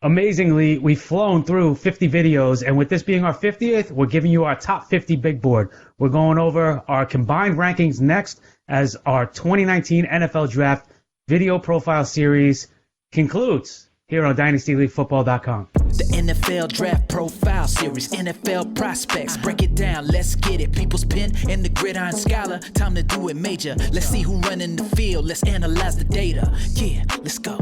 Amazingly, we've flown through 50 videos, and with this being our 50th, we're giving you our top 50 big board. We're going over our combined rankings next as our 2019 NFL Draft video profile series concludes here on DynastyLeagueFootball.com. The NFL Draft Profile Series, NFL Prospects, break it down, let's get it. People's pen and the gridiron scholar, time to do it major. Let's see who running the field, let's analyze the data. Yeah, let's go.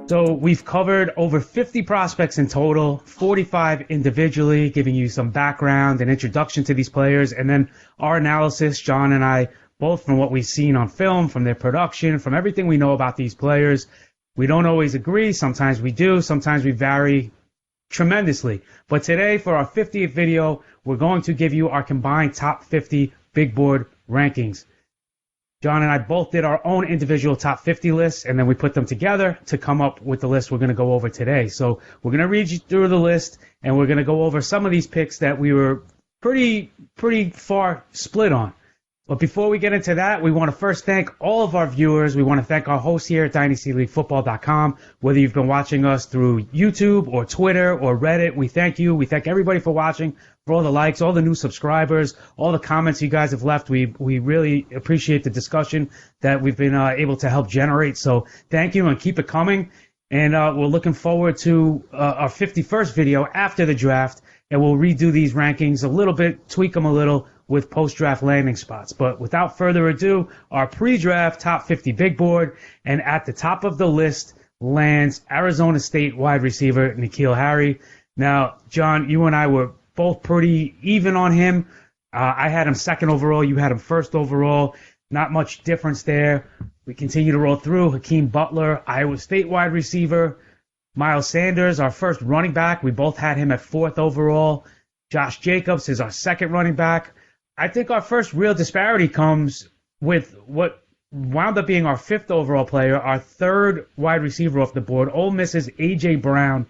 So we've covered over 50 prospects in total, 45 individually, giving you some background and introduction to these players, and then our analysis, John and I, both from what we've seen on film, from their production, from everything we know about these players. We don't always agree. Sometimes we do. Sometimes we vary tremendously. But today, for our 50th video, we're going to give you our combined top 50 big board rankings. John and I both did our own individual top 50 lists, and then we put them together to come up with the list we're going to go over today. So we're going to read you through the list, and we're going to go over some of these picks that we were pretty far split on. But before we get into that, we want to first thank all of our viewers. We want to thank our hosts here at DynastyLeagueFootball.com. Whether you've been watching us through YouTube or Twitter or Reddit, we thank you. We thank everybody for watching, for all the likes, all the new subscribers, all the comments you guys have left. We really appreciate the discussion that we've been able to help generate. So thank you and keep it coming. And we're looking forward to our 51st video after the draft. And we'll redo these rankings a little bit, tweak them a little with post-draft landing spots. But without further ado, our pre-draft top 50 big board, and at the top of the list lands Arizona State wide receiver N'Keal Harry. Now, John, you and I were both pretty even on him. I had him second overall. You had him first overall. Not much difference there. We continue to roll through. Hakeem Butler, Iowa State wide receiver. Miles Sanders, our first running back. We both had him at fourth overall. Josh Jacobs is our second running back. I think our first real disparity comes with what wound up being our fifth overall player, our third wide receiver off the board, Ole Miss's A.J. Brown.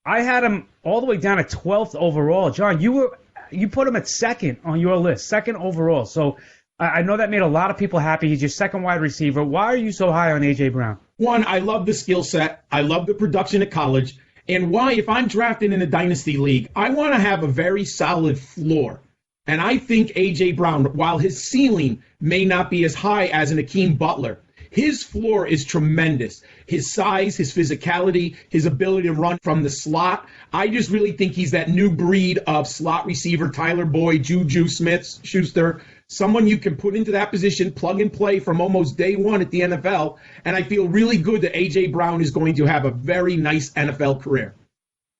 I had him all the way down at 12th overall. John, you put him at second on your list, second overall. So I know that made a lot of people happy. He's your second wide receiver. Why are you so high on A.J. Brown? One, I love the skill set. I love the production at college. And why, if I'm drafted in a dynasty league, I want to have a very solid floor. And I think A.J. Brown, while his ceiling may not be as high as an Hakeem Butler, his floor is tremendous. His size, his physicality, his ability to run from the slot. I just really think he's that new breed of slot receiver, Tyler Boyd, Juju Smith-Schuster, someone you can put into that position, plug and play from almost day one at the NFL. And I feel really good that A.J. Brown is going to have a very nice NFL career.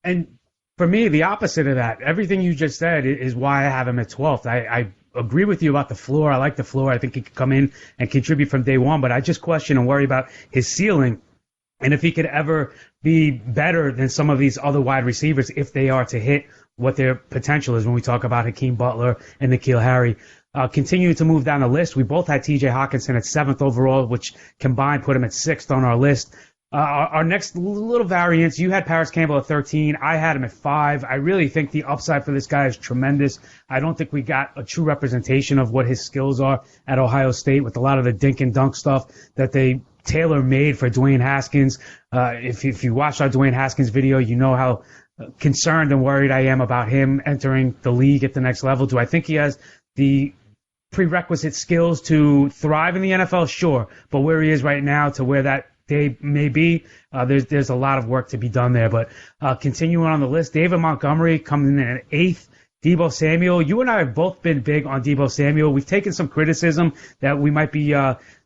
And for me, the opposite of that, everything you just said is why I have him at 12th. I agree with you about the floor. I like the floor. I think he could come in and contribute from day one, but I just question and worry about his ceiling and if he could ever be better than some of these other wide receivers if they are to hit what their potential is when we talk about Hakeem Butler and N'Keal Harry. Continuing to move down the list, we both had T.J. Hawkinson at 7th overall, which combined put him at 6th on our list. Our next little variance, you had Paris Campbell at 13. I had him at 5. I really think the upside for this guy is tremendous. I don't think we got a true representation of what his skills are at Ohio State with a lot of the dink and dunk stuff that they tailor-made for Dwayne Haskins. If you watched our Dwayne Haskins video, you know how concerned and worried I am about him entering the league at the next level. Do I think he has the prerequisite skills to thrive in the NFL? Sure. But where he is right now to where that day may be, there's a lot of work to be done there. But continuing on the list, David Montgomery coming in at 8th. Deebo Samuel, you and I have both been big on Deebo Samuel. We've taken some criticism that we might be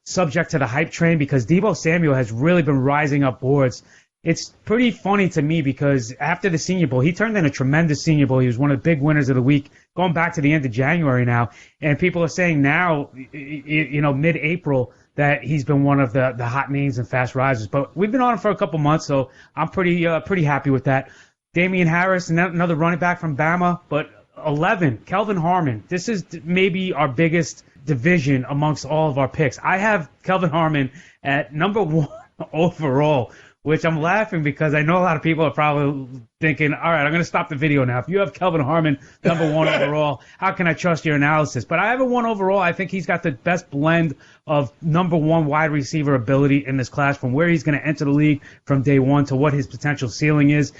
subject to the hype train because Deebo Samuel has really been rising up boards. It's pretty funny to me because after the Senior Bowl, he turned in a tremendous Senior Bowl. He was one of the big winners of the week, going back to the end of January now. And people are saying now, mid-April, that he's been one of the hot names and fast risers. But we've been on him for a couple months, so I'm pretty happy with that. Damian Harris, another running back from Bama, but 11, Kelvin Harmon. This is maybe our biggest division amongst all of our picks. I have Kelvin Harmon at number 1 overall, which I'm laughing because I know a lot of people are probably thinking, all right, I'm going to stop the video now. If you have Kelvin Harmon number 1 overall, how can I trust your analysis? But I have a 1 overall. I think he's got the best blend of number 1 wide receiver ability in this class, from where he's going to enter the league from day one to what his potential ceiling is.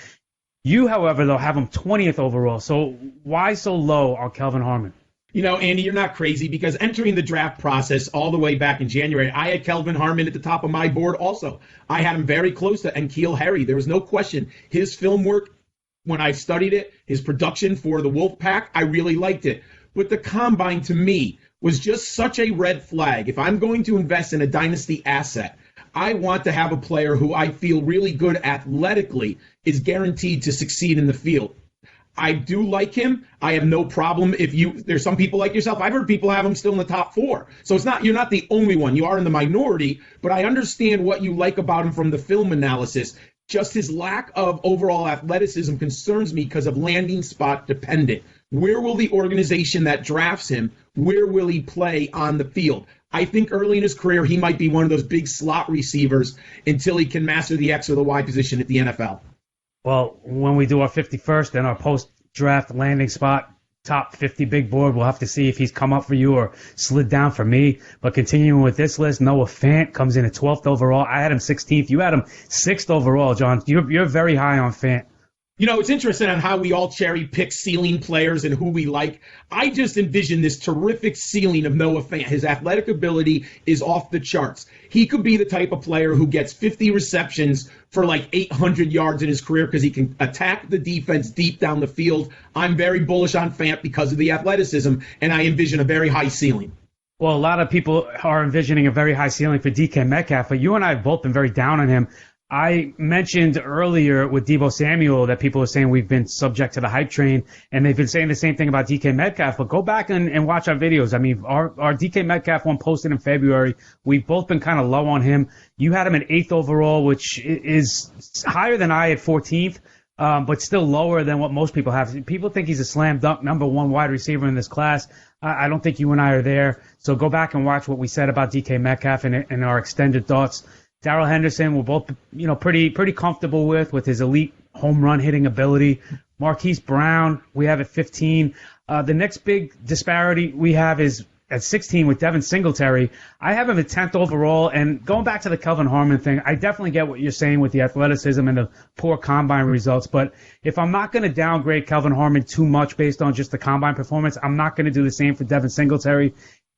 You, however, though, have him 20th overall. So why so low on Kelvin Harmon? You know, Andy, you're not crazy, because entering the draft process all the way back in January, I had Kelvin Harmon at the top of my board also. I had him very close to N'Keal Harry. There was no question. His film work, when I studied it, his production for the Wolfpack, I really liked it. But the Combine, to me, was just such a red flag. If I'm going to invest in a dynasty asset, I want to have a player who I feel really good athletically is guaranteed to succeed in the field. I do like him. I have no problem there's some people like yourself. I've heard people have him still in the top 4. So you're not the only one. You are in the minority, but I understand what you like about him from the film analysis. Just his lack of overall athleticism concerns me because of landing spot dependent. Where will the organization that drafts him, where will he play on the field? I think early in his career, he might be one of those big slot receivers until he can master the X or the Y position at the NFL. Well, when we do our 51st and our post-draft landing spot top 50 big board, we'll have to see if he's come up for you or slid down for me. But continuing with this list, Noah Fant comes in at 12th overall. I had him 16th. You had him 6th overall, John. You're very high on Fant. You know, it's interesting on how we all cherry pick ceiling players and who we like. I just envision this terrific ceiling of Noah Fant. His athletic ability is off the charts. He could be the type of player who gets 50 receptions for like 800 yards in his career because he can attack the defense deep down the field. I'm very bullish on Fant because of the athleticism, and I envision a very high ceiling. Well, a lot of people are envisioning a very high ceiling for DK Metcalf, but you and I have both been very down on him. I mentioned earlier with Deebo Samuel that people are saying we've been subject to the hype train, and they've been saying the same thing about DK Metcalf. But go back and watch our videos. I mean, our DK Metcalf one posted in February. We've both been kind of low on him. You had him at 8th overall, which is higher than I at 14th, but still lower than what most people have. People think he's a slam dunk number 1 wide receiver in this class. I don't think you and I are there. So go back and watch what we said about DK Metcalf and our extended thoughts. Darrell Henderson, we're both, pretty comfortable with his elite home run hitting ability. Marquise Brown, we have at 15. The next big disparity we have is at 16 with Devin Singletary. I have him at 10th overall. And going back to the Kelvin Harmon thing, I definitely get what you're saying with the athleticism and the poor combine results. But if I'm not going to downgrade Kelvin Harmon too much based on just the combine performance, I'm not going to do the same for Devin Singletary.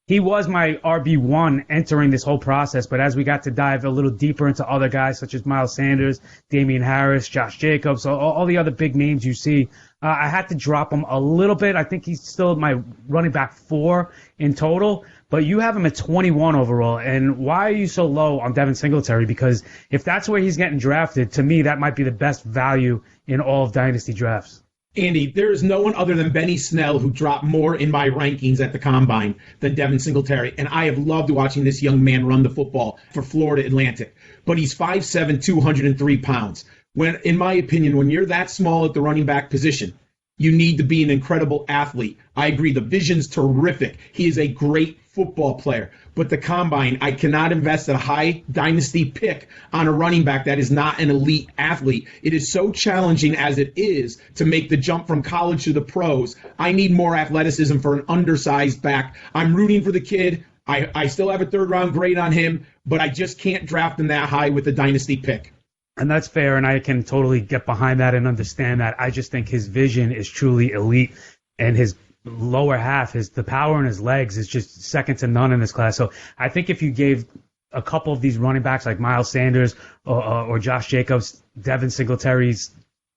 He was my RB1 entering this whole process, but as we got to dive a little deeper into other guys such as Miles Sanders, Damian Harris, Josh Jacobs, all the other big names you see, I had to drop him a little bit. I think he's still my running back 4 in total, but you have him at 21 overall. And why are you so low on Devin Singletary? Because if that's where he's getting drafted, to me, that might be the best value in all of dynasty drafts. Andy, there is no one other than Benny Snell who dropped more in my rankings at the Combine than Devin Singletary, and I have loved watching this young man run the football for Florida Atlantic. But he's 5'7", 203 pounds. When, in my opinion, when you're that small at the running back position, you need to be an incredible athlete. I agree, the vision's terrific. He is a great football player. But the Combine, I cannot invest a high dynasty pick on a running back that is not an elite athlete. It is so challenging as it is to make the jump from college to the pros. I need more athleticism for an undersized back. I'm rooting for the kid. I still have a 3rd-round grade on him, but I just can't draft him that high with a dynasty pick. And that's fair, and I can totally get behind that and understand that. I just think his vision is truly elite, and his lower half, the power in his legs is just second to none in this class. So I think if you gave a couple of these running backs like Miles Sanders or Josh Jacobs, Devin Singletary's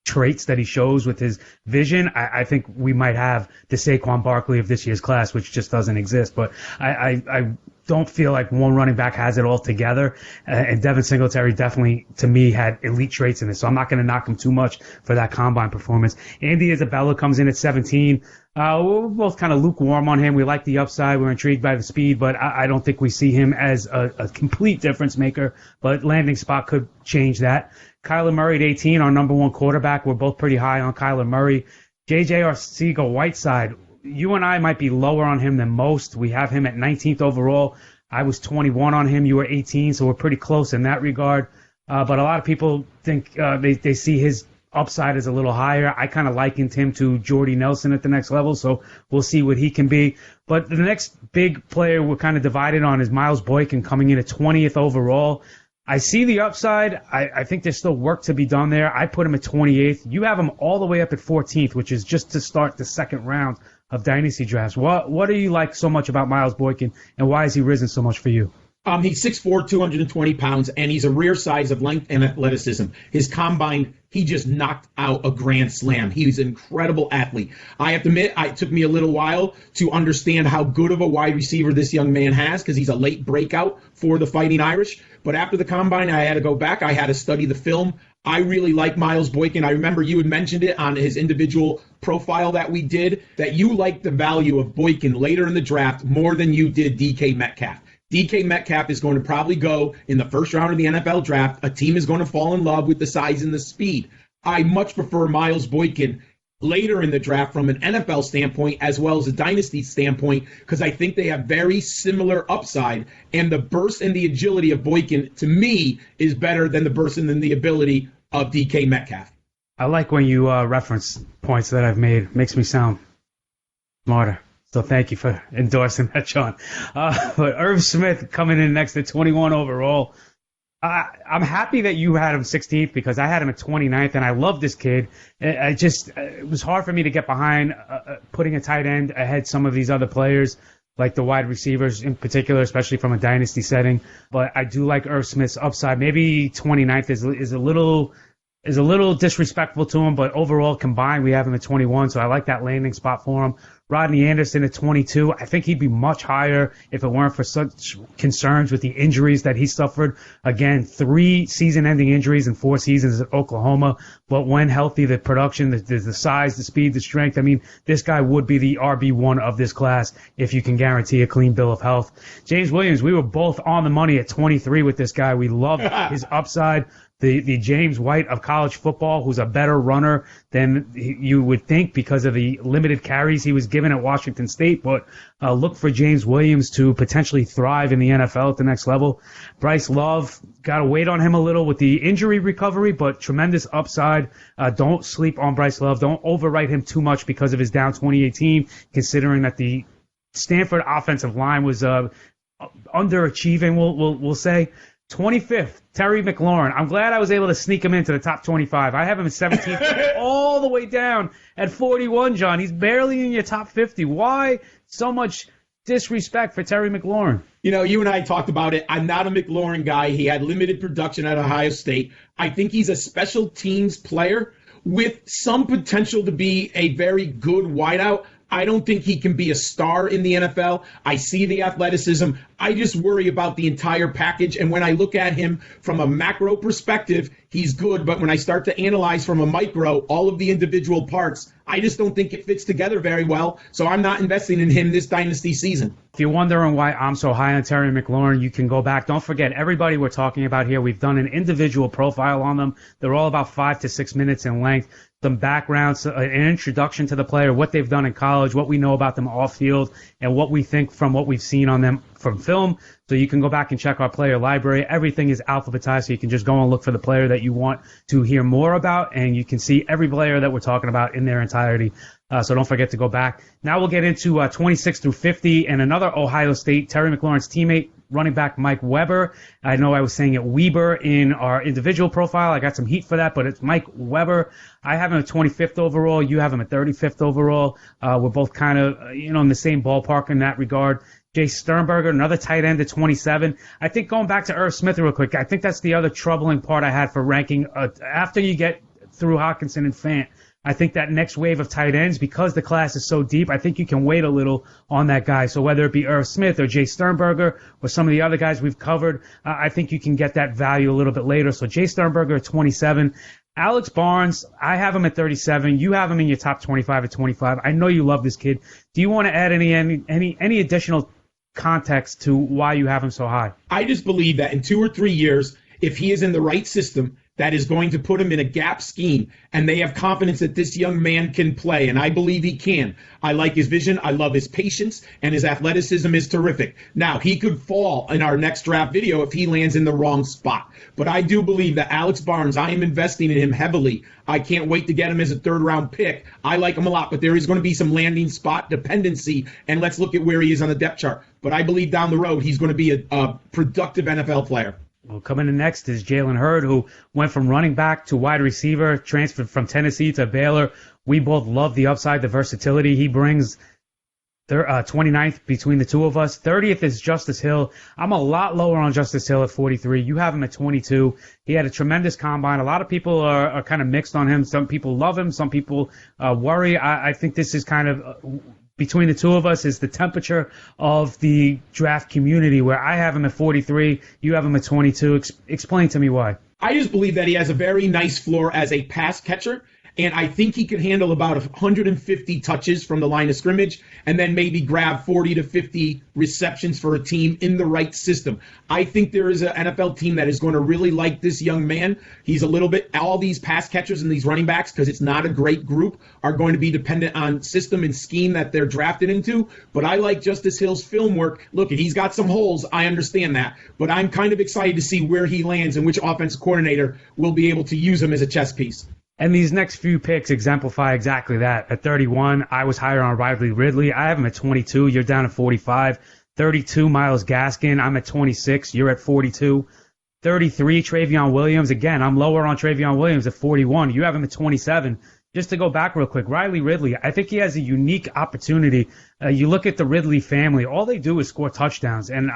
traits that he shows with his vision, I think we might have the Saquon Barkley of this year's class, which just doesn't exist. But I don't feel like one running back has it all together. And Devin Singletary definitely, to me, had elite traits in this. So I'm not going to knock him too much for that combine performance. Andy Isabella comes in at 17. We're both kind of lukewarm on him. We like the upside. We're intrigued by the speed, but I don't think we see him as a complete difference maker. But landing spot could change that. Kyler Murray at 18, our number 1 quarterback. We're both pretty high on Kyler Murray. J.J. Arcega-Whiteside, you and I might be lower on him than most. We have him at 19th overall. I was 21 on him. You were 18, so we're pretty close in that regard. but a lot of people think they see his upside is a little higher. I kind of likened him to Jordy Nelson at the next level, so we'll see what he can be. But the next big player we're kind of divided on is Miles Boykin coming in at 20th overall. I see the upside. I think there's still work to be done there. I put him at 28th. You have him all the way up at 14th, which is just to start the second round of dynasty drafts. What do you like so much about Miles Boykin, and why has he risen so much for you? He's 6'4", 220 pounds, and he's a rare size of length and athleticism. His combine, he just knocked out a grand slam. He's an incredible athlete. I have to admit, it took me a little while to understand how good of a wide receiver this young man has, because he's a late breakout for the Fighting Irish. But after the combine, I had to go back. I had to study the film. I really like Miles Boykin. I remember you had mentioned it on his individual profile that we did, that you liked the value of Boykin later in the draft more than you did DK Metcalf. DK Metcalf is going to probably go in the first round of the NFL draft. A team is going to fall in love with the size and the speed. I much prefer Miles Boykin later in the draft from an NFL standpoint as well as a dynasty standpoint, because I think they have very similar upside, and the burst and the agility of Boykin, to me, is better than the burst and the ability of DK Metcalf. I like when you reference points that I've made. Makes me sound smarter. So thank you for endorsing that, Sean. But Irv Smith coming in next at 21 overall. I'm happy that you had him 16th, because I had him at 29th, and I love this kid. It was hard for me to get behind putting a tight end ahead some of these other players, like the wide receivers in particular, especially from a dynasty setting. But I do like Irv Smith's upside. Maybe 29th is a little disrespectful to him, but overall combined, we have him at 21, so I like that landing spot for him. Rodney Anderson at 22. I think he'd be much higher if it weren't for such concerns with the injuries that he suffered. Again, 3 season-ending injuries in 4 seasons at Oklahoma. But when healthy, the production, the size, the speed, the strength, I mean, this guy would be the RB1 of this class if you can guarantee a clean bill of health. James Williams, we were both on the money at 23 with this guy. We loved his upside. The James White of college football, who's a better runner than you would think because of the limited carries he was given at Washington State. But look for James Williams to potentially thrive in the NFL at the next level. Bryce Love, got to wait on him a little with the injury recovery, but tremendous upside. Don't sleep on Bryce Love. Don't overwrite him too much because of his down 2018, considering that the Stanford offensive line was underachieving, we'll say. 25th, Terry McLaurin. I'm glad I was able to sneak him into the top 25. I have him at 17th, all the way down at 41, John. He's barely in your top 50. Why so much disrespect for Terry McLaurin? You know, you and I talked about it. I'm not a McLaurin guy. He had limited production at Ohio State. I think he's a special teams player with some potential to be a very good wideout. I don't think he can be a star in the NFL. I see the athleticism. I just worry about the entire package. And when I look at him from a macro perspective, he's good. But when I start to analyze from a micro, all of the individual parts, I just don't think it fits together very well. So I'm not investing in him this dynasty season. If you're wondering why I'm so high on Terry McLaurin, you can go back. Don't forget, everybody we're talking about here, we've done an individual profile on them. They're all about 5 to 6 minutes in length. Some backgrounds, an introduction to the player, what they've done in college, what we know about them off field, and what we think from what we've seen on them from film. So you can go back and check our player library. Everything is alphabetized, so you can just go and look for the player that you want to hear more about, and you can see every player that we're talking about in their entirety. So don't forget to go back. Now we'll get into 26 through 50, and another Ohio State, Terry McLaurin's teammate, running back Mike Weber. I know I was saying it Weber in our individual profile. I got some heat for that, but it's Mike Weber. I have him at 25th overall. You have him at 35th overall. We're both kind of, in the same ballpark in that regard. Jay Sternberger, another tight end at 27. I think going back to Irv Smith real quick, I think that's the other troubling part I had for ranking. After you get through Hawkinson and Fant, I think that next wave of tight ends, because the class is so deep, I think you can wait a little on that guy. So whether it be Irv Smith or Jay Sternberger or some of the other guys we've covered, I think you can get that value a little bit later. So Jay Sternberger at 27. Alex Barnes, I have him at 37. You have him in your top 25 at 25. I know you love this kid. Do you want to add any additional context to why you have him so high? I just believe that in 2 or 3 years, if he is in the right system, that is going to put him in a gap scheme, and they have confidence that this young man can play, and I believe he can. I like his vision. I love his patience, and his athleticism is terrific. Now, he could fall in our next draft video if he lands in the wrong spot. But I do believe that Alex Barnes, I am investing in him heavily. I can't wait to get him as a third-round pick. I like him a lot, but there is going to be some landing spot dependency, and let's look at where he is on the depth chart. But I believe down the road he's going to be a productive NFL player. Well, coming in next is Jalen Hurd, who went from running back to wide receiver, transferred from Tennessee to Baylor. We both love the upside, the versatility he brings. 29th between the two of us. 30th is Justice Hill. I'm a lot lower on Justice Hill at 43. You have him at 22. He had a tremendous combine. A lot of people are kind of mixed on him. Some people love him. Some people worry. I think this is kind of between the two of us is the temperature of the draft community, where I have him at 43. You have him at 22. Explain to me why. I just believe that he has a very nice floor as a pass catcher. And I think he can handle about 150 touches from the line of scrimmage and then maybe grab 40 to 50 receptions for a team in the right system. I think there is an NFL team that is going to really like this young man. He's a little bit, all these pass catchers and these running backs, because it's not a great group, are going to be dependent on system and scheme that they're drafted into. But I like Justice Hill's film work. Look, he's got some holes. I understand that. But I'm kind of excited to see where he lands and which offensive coordinator will be able to use him as a chess piece. And these next few picks exemplify exactly that. At 31, I was higher on Riley Ridley. I have him at 22. You're down at 45. 32, Myles Gaskin. I'm at 26. You're at 42. 33, Travion Williams. Again, I'm lower on Travion Williams at 41. You have him at 27. Just to go back real quick, Riley Ridley, I think he has a unique opportunity. You look at the Ridley family, all they do is score touchdowns. And,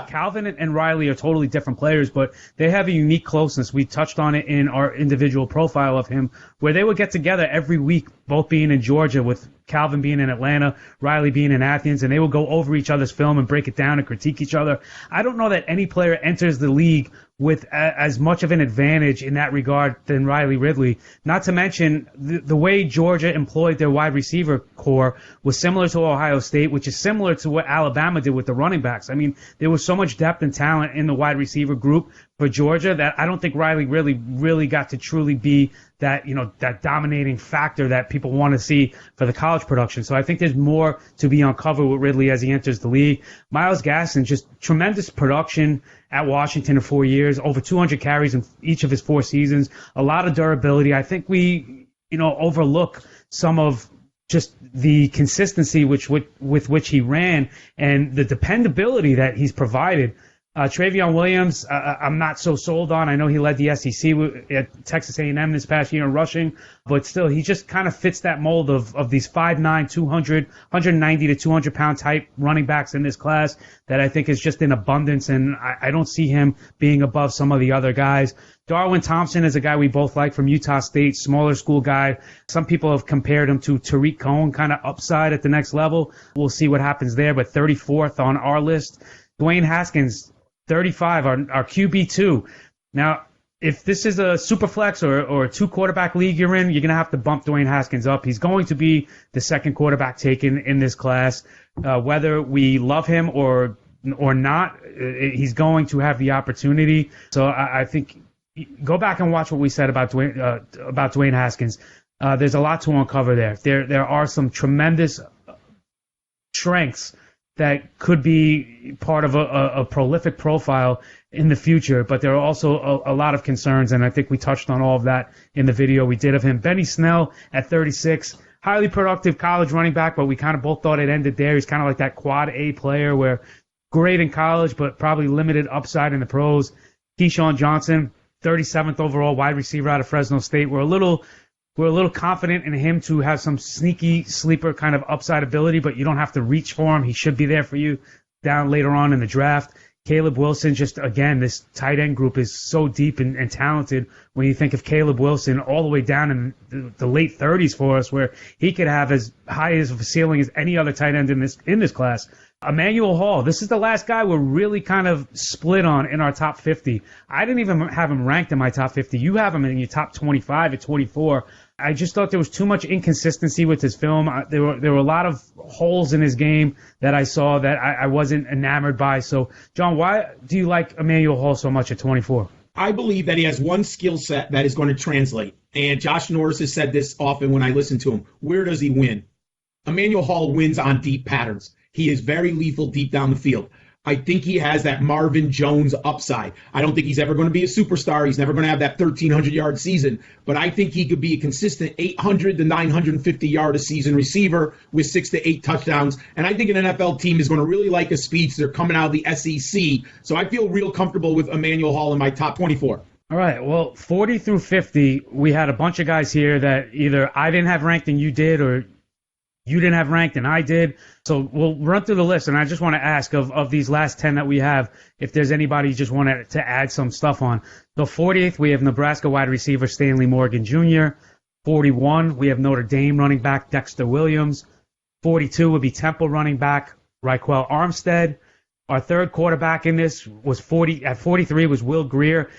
Calvin and Riley are totally different players, but they have a unique closeness. We touched on it in our individual profile of him, where they would get together every week, both being in Georgia, with Calvin being in Atlanta, Riley being in Athens, and they would go over each other's film and break it down and critique each other. I don't know that any player enters the league with as much of an advantage in that regard than Riley Ridley. Not to mention the way Georgia employed their wide receiver core was similar to Ohio State, which is similar to what Alabama did with the running backs. I mean, there was so much depth and talent in the wide receiver group for Georgia that I don't think Riley really got to truly be that, that dominating factor that people want to see for the college production. So I think there's more to be uncovered with Ridley as he enters the league. Myles Gaskin, just tremendous production at Washington in 4 years, over 200 carries in each of his 4 seasons, a lot of durability. I think we, overlook some of just the consistency with which he ran and the dependability that he's provided. Travion Williams, I'm not so sold on. I know he led the SEC at Texas A&M this past year in rushing, but still, he just kind of fits that mold of these 5'9", 200, 190 to 200 pound type running backs in this class that I think is just in abundance, and I don't see him being above some of the other guys. Darwin Thompson is a guy we both like from Utah State, smaller school guy. Some people have compared him to Tariq Cohen, kind of upside at the next level. We'll see what happens there, but 34th on our list. Dwayne Haskins, 35, our QB2. Now, if this is a super flex or a 2-quarterback league you're in, you're going to have to bump Dwayne Haskins up. He's going to be the second quarterback taken in this class. Whether we love him or not, he's going to have the opportunity. So I think go back and watch what we said about Dwayne Haskins. There's a lot to uncover there. There are some tremendous strengths that could be part of a prolific profile in the future, but there are also a lot of concerns, and I think we touched on all of that in the video we did of him. Benny Snell at 36, highly productive college running back, but we kind of both thought it ended there. He's kind of like that quad A player where great in college, but probably limited upside in the pros. Keyshawn Johnson, 37th overall wide receiver out of Fresno State. We're a little confident in him to have some sneaky sleeper kind of upside ability, but you don't have to reach for him. He should be there for you down later on in the draft. Caleb Wilson, just again, this tight end group is so deep and talented when you think of Caleb Wilson all the way down in the late 30s for us, where he could have as high as a ceiling as any other tight end in this class. Emanuel Hall, this is the last guy we're really kind of split on in our top 50. I didn't even have him ranked in my top 50. You have him in your top 25 at 24. I just thought there was too much inconsistency with his film. There were a lot of holes in his game that I saw that I wasn't enamored by. So, John, why do you like Emanuel Hall so much at 24? I believe that he has one skill set that is going to translate. And Josh Norris has said this often when I listen to him. Where does he win? Emanuel Hall wins on deep patterns. He is very lethal deep down the field. I think he has that Marvin Jones upside. I don't think he's ever going to be a superstar. He's never going to have that 1,300-yard season. But I think he could be a consistent 800 to 950-yard a season receiver with 6 to 8 touchdowns. And I think an NFL team is going to really like his speeds. They're coming out of the SEC. So I feel real comfortable with Emanuel Hall in my top 24. All right. Well, 40 through 50, we had a bunch of guys here that either I didn't have ranked and you did, or you didn't have ranked and I did. So we'll run through the list, and I just want to ask of these last 10 that we have, if there's anybody you just wanted to add some stuff on. The 40th, we have Nebraska wide receiver Stanley Morgan Jr. 41, we have Notre Dame running back Dexter Williams. 42 would be Temple running back Raquel Armstead. Our third quarterback in this was 43 was Will Grier.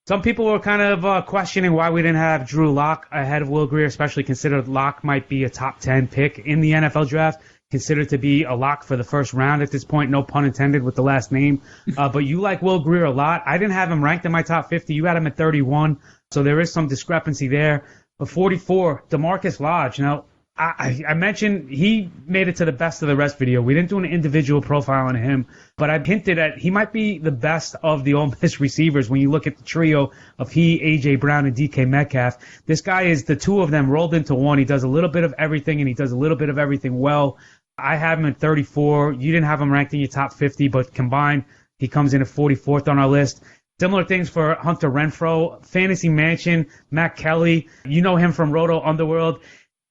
Some people were kind of questioning why we didn't have Drew Lock ahead of Will Grier, especially considered Lock might be a top 10 pick in the NFL draft, considered to be a lock for the first round at this point, no pun intended with the last name. But you like Will Grier a lot. I didn't have him ranked in my top 50. You had him at 31, so there is some discrepancy there. But 44, DeMarcus Lodge. Now, I mentioned he made it to the best of the rest video. We didn't do an individual profile on him, but I hinted at he might be the best of the Ole Miss receivers when you look at the trio of he, A.J. Brown, and DK Metcalf. This guy is the two of them rolled into one. He does a little bit of everything, and he does a little bit of everything well. I have him at 34. You didn't have him ranked in your top 50, but combined, he comes in at 44th on our list. Similar things for Hunter Renfrow, Fantasy Mansion, Matt Kelly. You know him from Roto Underworld.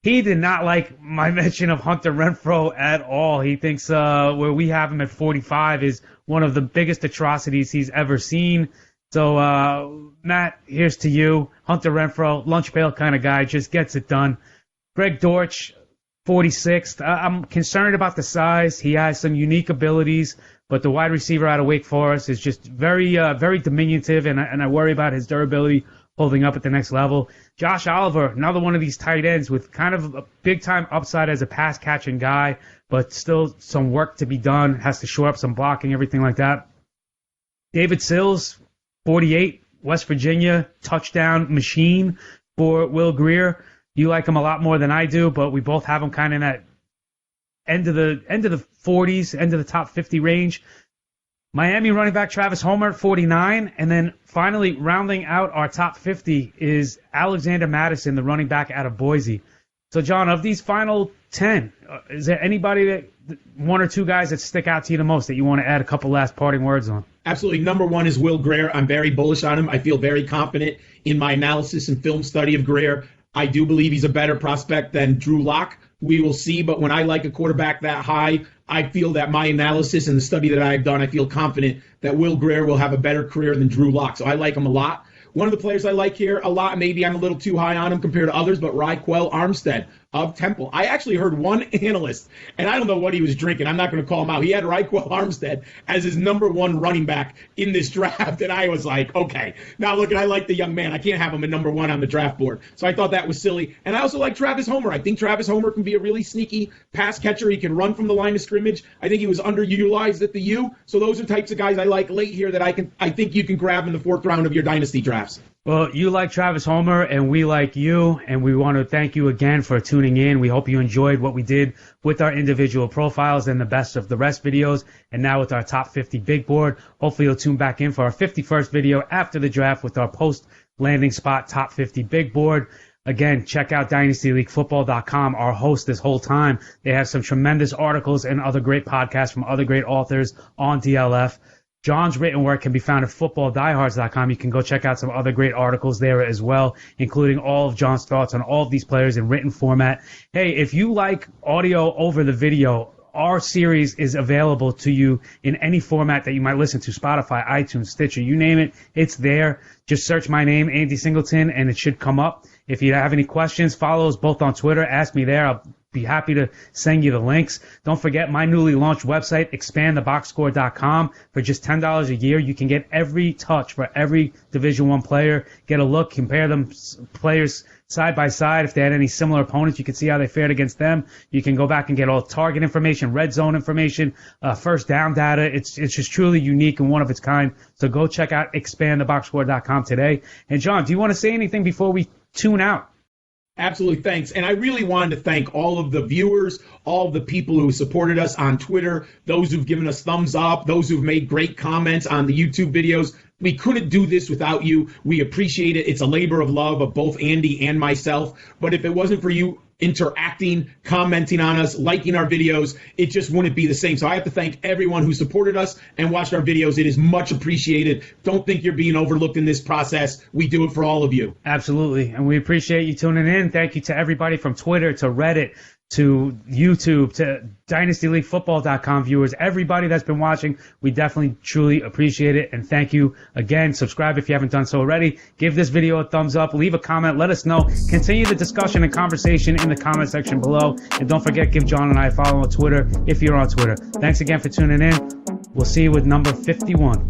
He did not like my mention of Hunter Renfrow at all. He thinks where we have him at 45 is one of the biggest atrocities he's ever seen. So, Matt, here's to you. Hunter Renfrow, lunch pail kind of guy, just gets it done. Greg Dortch, 46th. I'm concerned about the size. He has some unique abilities, but the wide receiver out of Wake Forest is just very diminutive, and I worry about his durability holding up at the next level. Josh Oliver, another one of these tight ends with kind of a big-time upside as a pass-catching guy, but still some work to be done, has to shore up some blocking, everything like that. David Sills, 48, West Virginia, touchdown machine for Will Grier. You like him a lot more than I do, but we both have him kind of in that end of the 40s, end of the top 50 range. Miami running back Travis Homer at 49, and then finally rounding out our top 50 is Alexander Madison, the running back out of Boise. So, John, of these final 10, is there anybody that one or two guys that stick out to you the most that you want to add a couple last parting words on? Absolutely. Number one is Will Grier. I'm very bullish on him. I feel very confident in my analysis and film study of Grier. I do believe he's a better prospect than Drew Lock. We will see, but when I like a quarterback that high, I feel that my analysis and the study that I've done, I feel confident that Will Grier will have a better career than Drew Lock. So I like him a lot. One of the players I like here a lot, maybe I'm a little too high on him compared to others, but Raquel Armstead of Temple. I actually heard one analyst, and I don't know what he was drinking. I'm not going to call him out. He had Raquel Armstead as his number one running back in this draft, and I was like, okay. Now, look, I like the young man. I can't have him at number one on the draft board. So I thought that was silly. And I also like Travis Homer. I think Travis Homer can be a really sneaky pass catcher. He can run from the line of scrimmage. I think he was underutilized at the U. So those are types of guys I like late here that I think you can grab in the fourth round of your dynasty drafts. Well, you like Travis Homer, and we like you, and we want to thank you again for tuning in. We hope you enjoyed what we did with our individual profiles and the best of the rest videos, and now with our top 50 big board. Hopefully you'll tune back in for our 51st video after the draft with our post-landing spot top 50 big board. Again, check out DynastyLeagueFootball.com, our host this whole time. They have some tremendous articles and other great podcasts from other great authors on DLF. John's written work can be found at footballdiehards.com. You can go check out some other great articles there as well, including all of John's thoughts on all of these players in written format. Hey, if you like audio over the video, our series is available to you in any format that you might listen to, Spotify, iTunes, Stitcher, you name it, it's there. Just search my name, Andy Singleton, and it should come up. If you have any questions, follow us both on Twitter. Ask me there. I'll be happy to send you the links. Don't forget my newly launched website, expandtheboxscore.com. For just $10 a year, you can get every touch for every Division I player. Get a look, compare them players side by side. If they had any similar opponents, you can see how they fared against them. You can go back and get all target information, red zone information, first down data. It's just truly unique and one of its kind. So go check out expandtheboxscore.com today. And John, do you want to say anything before we tune out? Absolutely, thanks. And I really wanted to thank all of the viewers, all of the people who supported us on Twitter, those who've given us thumbs up, those who've made great comments on the YouTube videos. We couldn't do this without you. We appreciate it. It's a labor of love of both Andy and myself. But if it wasn't for you interacting, commenting on us, liking our videos, it just wouldn't be the same. So I have to thank everyone who supported us and watched our videos. It is much appreciated. Don't think you're being overlooked in this process. We do it for all of you. Absolutely. And we appreciate you tuning in. Thank you to everybody from Twitter to Reddit to YouTube to DynastyLeagueFootball.com viewers, everybody that's been watching. We definitely, truly appreciate it. And thank you again. Subscribe if you haven't done so already. Give this video a thumbs up. Leave a comment. Let us know. Continue the discussion and conversation in the comment section below. And don't forget, give John and I a follow on Twitter if you're on Twitter. Thanks again for tuning in. We'll see you with number 51.